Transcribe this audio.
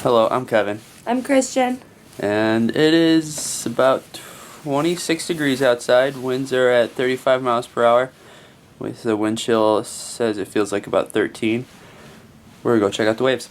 Hello, I'm Kevin. I'm Christian. And it is about 26 degrees outside. Winds are at 35 miles per hour. With the wind chill says it feels like about 13. We're gonna go check out the waves.